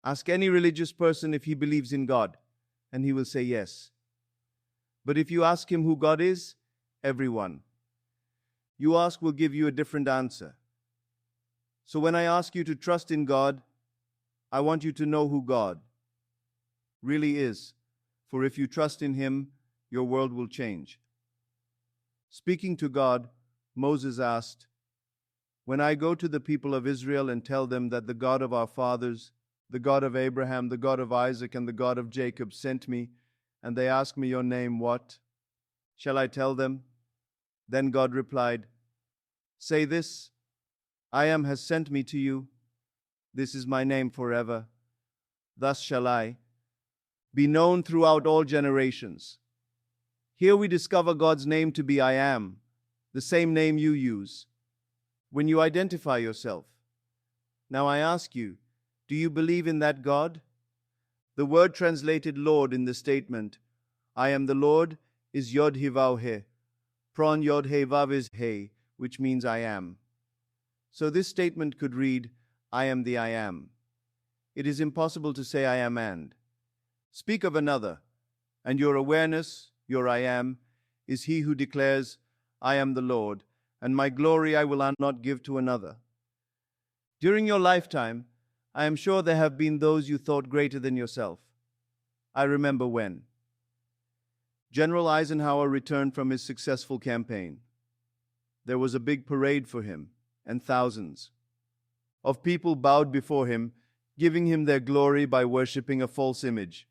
Ask any religious person if he believes in God, and he will say yes. But if you ask him who God is, everyone you ask will give you a different answer. So when I ask you to trust in God, I want you to know who God really is. For if you trust in him, your world will change. Speaking to God, Moses asked, "When I go to the people of Israel and tell them that the God of our fathers, the God of Abraham, the God of Isaac, and the God of Jacob sent me, and they ask me your name, what shall I tell them?" Then God replied, "Say this, I am has sent me to you. This is my name forever. Thus shall I be known throughout all generations." Here we discover God's name to be I am, the same name you use when you identify yourself. Now I ask you, do you believe in that God? The word translated Lord in the statement, I am the Lord, is Yod He Vav He. Pron Yod He Vav is He, which means I am. So this statement could read, I am the I am. It is impossible to say I am and speak of another, and your awareness, your I am, is he who declares, I am the Lord, and my glory I will not give to another. During your lifetime, I am sure there have been those you thought greater than yourself. I remember when General Eisenhower returned from his successful campaign. There was a big parade for him, and thousands of people bowed before him, giving him their glory by worshiping a false image.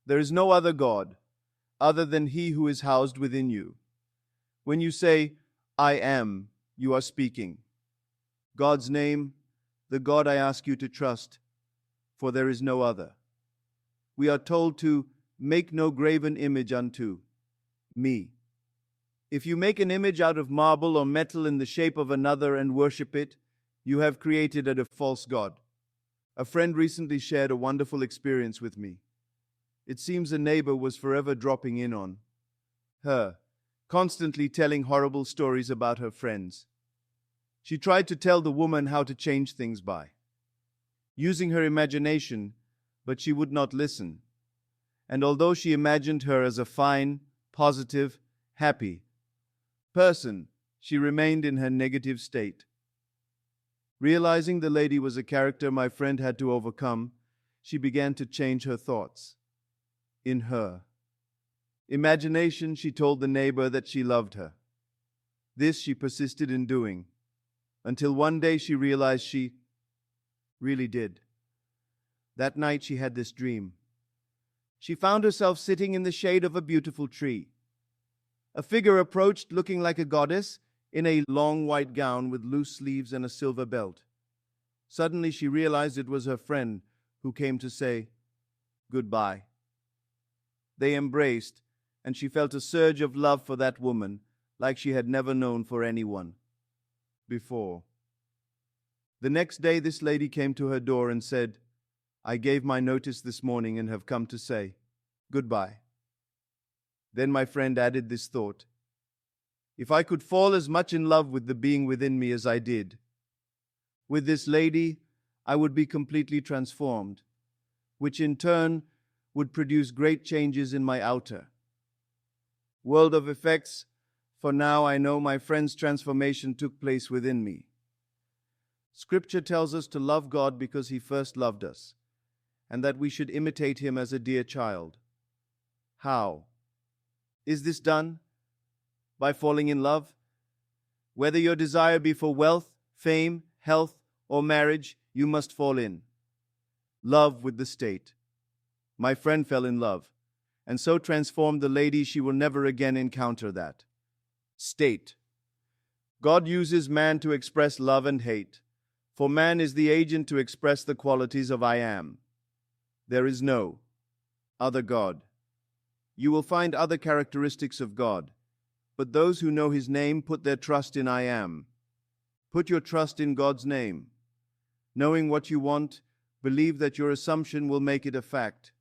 There is no other God other than he who is housed within you. When you say, I am, you are speaking God's name, the God I ask you to trust, for there is no other. We are told to make no graven image unto me. If you make an image out of marble or metal in the shape of another and worship it, you have created a false god. A friend recently shared a wonderful experience with me. It seems a neighbor was forever dropping in on her, constantly telling horrible stories about her friends. She tried to tell the woman how to change things by using her imagination, but she would not listen. And although she imagined her as a fine, positive, happy person, she remained in her negative state. Realizing the lady was a character my friend had to overcome, she began to change her thoughts. In her imagination, she told the neighbor that she loved her. This she persisted in doing, until one day she realized she really did. That night she had this dream. She found herself sitting in the shade of a beautiful tree. A figure approached looking like a goddess in a long white gown with loose sleeves and a silver belt. Suddenly she realized it was her friend who came to say goodbye. They embraced, and she felt a surge of love for that woman like she had never known for anyone before. The next day this lady came to her door and said, I gave my notice this morning and have come to say goodbye. Then my friend added this thought, if I could fall as much in love with the being within me as I did with this lady, I would be completely transformed, which in turn would produce great changes in my outer world of effects, for now I know my friend's transformation took place within me. Scripture tells us to love God because He first loved us, and that we should imitate Him as a dear child. How is this done? By falling in love. Whether your desire be for wealth, fame, health, or marriage, you must fall in love with the state. My friend fell in love, and so transformed the lady she will never again encounter that state. God uses man to express love and hate, for man is the agent to express the qualities of I am. There is no other God. You will find other characteristics of God, but those who know His name put their trust in I am. Put your trust in God's name. Knowing what you want, believe that your assumption will make it a fact.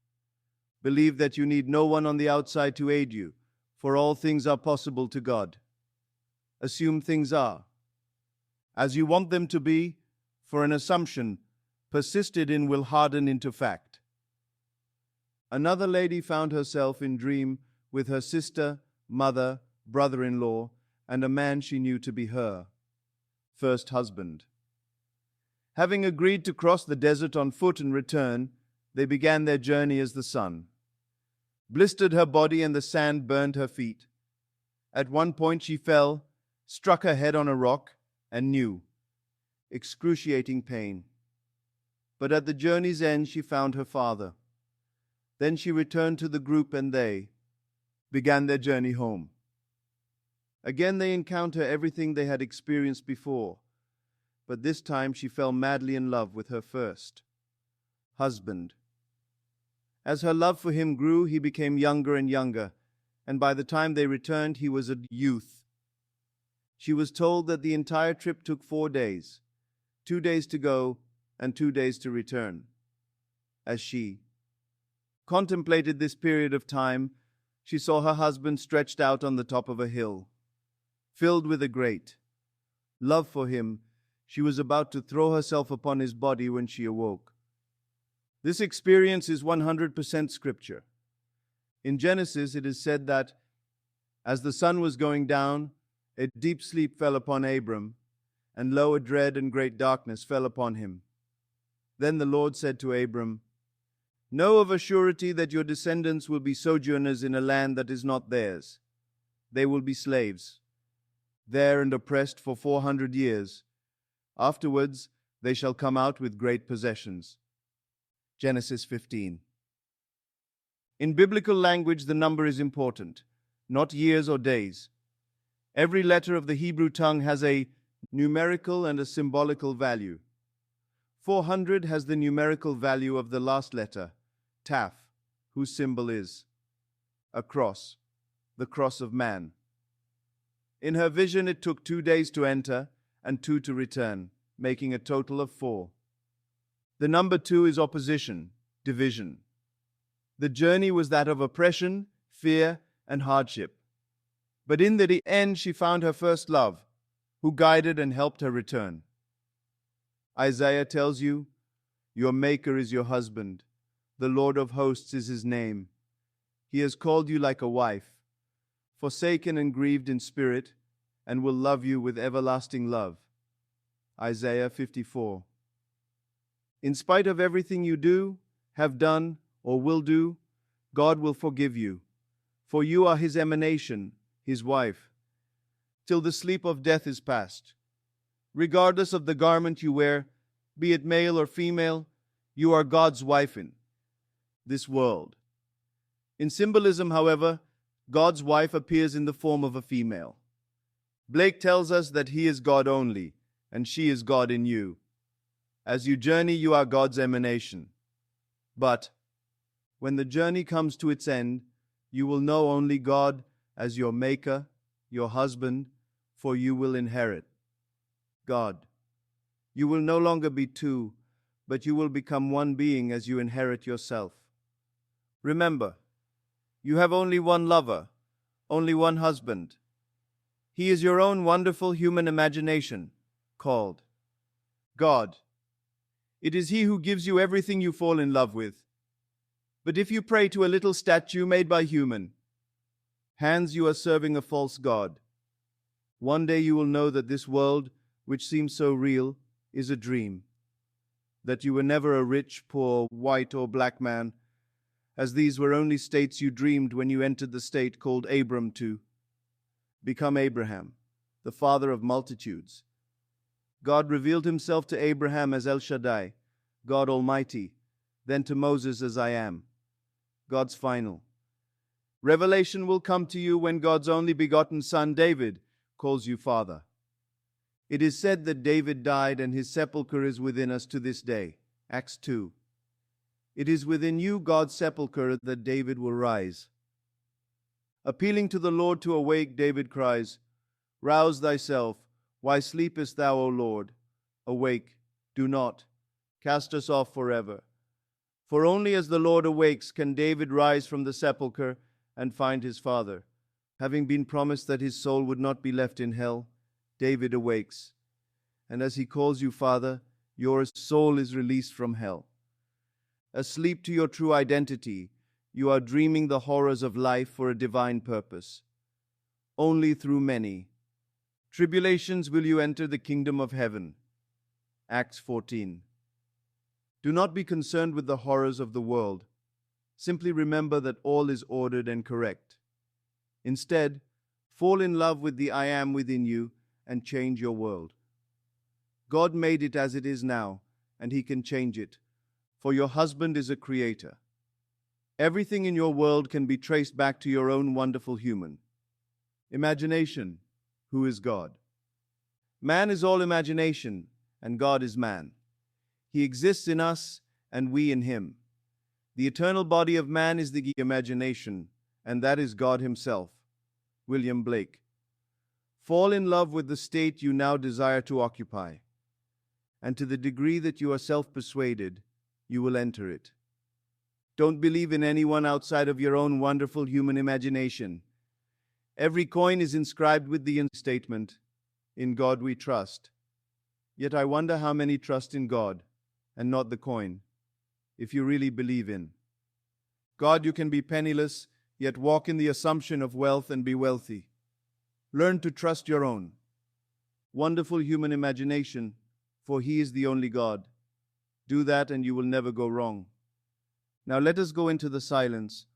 Believe that you need no one on the outside to aid you, for all things are possible to God. Assume things are as you want them to be, for an assumption persisted in will harden into fact. Another lady found herself in dream with her sister, mother, brother-in-law, and a man she knew to be her first husband. Having agreed to cross the desert on foot and return, they began their journey as the sun blistered her body and the sand burned her feet. At one point she fell, struck her head on a rock, and knew excruciating pain. But at the journey's end she found her father. Then she returned to the group and they began their journey home. Again they encounter everything they had experienced before, but this time she fell madly in love with her first husband. As her love for him grew, he became younger and younger, and by the time they returned, he was a youth. She was told that the entire trip took 4 days, 2 days to go and 2 days to return. As she contemplated this period of time, she saw her husband stretched out on the top of a hill. Filled with a great love for him, she was about to throw herself upon his body when she awoke. This experience is 100% scripture. In Genesis, it is said that, as the sun was going down, a deep sleep fell upon Abram, and lo, a dread and great darkness fell upon him. Then the Lord said to Abram, "Know of a surety that your descendants will be sojourners in a land that is not theirs. They will be slaves there and oppressed for 400 years. Afterwards, they shall come out with great possessions." Genesis 15. In biblical language, the number is important, not years or days. Every letter of the Hebrew tongue has a numerical and a symbolical value. 400 has the numerical value of the last letter, Taf, whose symbol is a cross, the cross of man. In her vision, it took 2 days to enter and 2 to return, making a total of 4. The number 2 is opposition, division. The journey was that of oppression, fear, and hardship. But in the end, she found her first love, who guided and helped her return. Isaiah tells you, "Your Maker is your husband. The Lord of hosts is his name. He has called you like a wife, forsaken and grieved in spirit, and will love you with everlasting love." Isaiah 54. In spite of everything you do, have done, or will do, God will forgive you, for you are his emanation, his wife, till the sleep of death is past. Regardless of the garment you wear, be it male or female, you are God's wife in this world. In symbolism, however, God's wife appears in the form of a female. Blake tells us that he is God only, and she is God in you. As you journey, you are God's emanation. But when the journey comes to its end, you will know only God as your Maker, your husband, for you will inherit God. You will no longer be two, but you will become one being as you inherit yourself. Remember, you have only one lover, only one husband. He is your own wonderful human imagination, called God. It is he who gives you everything you fall in love with. But if you pray to a little statue made by human hands, you are serving a false god. One day you will know that this world, which seems so real, is a dream. That you were never a rich, poor, white, or black man, as these were only states you dreamed when you entered the state called Abram to become Abraham, the father of multitudes. God revealed himself to Abraham as El Shaddai, God Almighty, then to Moses as I Am, God's final. Revelation will come to you when God's only begotten son, David, calls you Father. It is said that David died and his sepulchre is within us to this day. Acts 2. It is within you, God's sepulchre, that David will rise. Appealing to the Lord to awake, David cries, "Rouse thyself. Why sleepest thou, O Lord? Awake, do not cast us off forever." For only as the Lord awakes can David rise from the sepulchre and find his father. Having been promised that his soul would not be left in hell, David awakes. And as he calls you Father, your soul is released from hell. Asleep to your true identity, you are dreaming the horrors of life for a divine purpose. Only through many tribulations will you enter the kingdom of heaven. Acts 14. Do not be concerned with the horrors of the world. Simply remember that all is ordered and correct. Instead, fall in love with the I Am within you and change your world. God made it as it is now, and He can change it, for your husband is a creator. Everything in your world can be traced back to your own wonderful human imagination, who is God. Man is all imagination, and God is man. He exists in us, and we in Him. The eternal body of man is the imagination, and that is God Himself. William Blake. Fall in love with the state you now desire to occupy, and to the degree that you are self-persuaded, you will enter it. Don't believe in anyone outside of your own wonderful human imagination. Every coin is inscribed with the statement, "In God we trust." Yet I wonder how many trust in God and not the coin, if you really believe in God. You can be penniless, yet walk in the assumption of wealth and be wealthy. Learn to trust your own wonderful human imagination, for He is the only God. Do that and you will never go wrong. Now let us go into the silence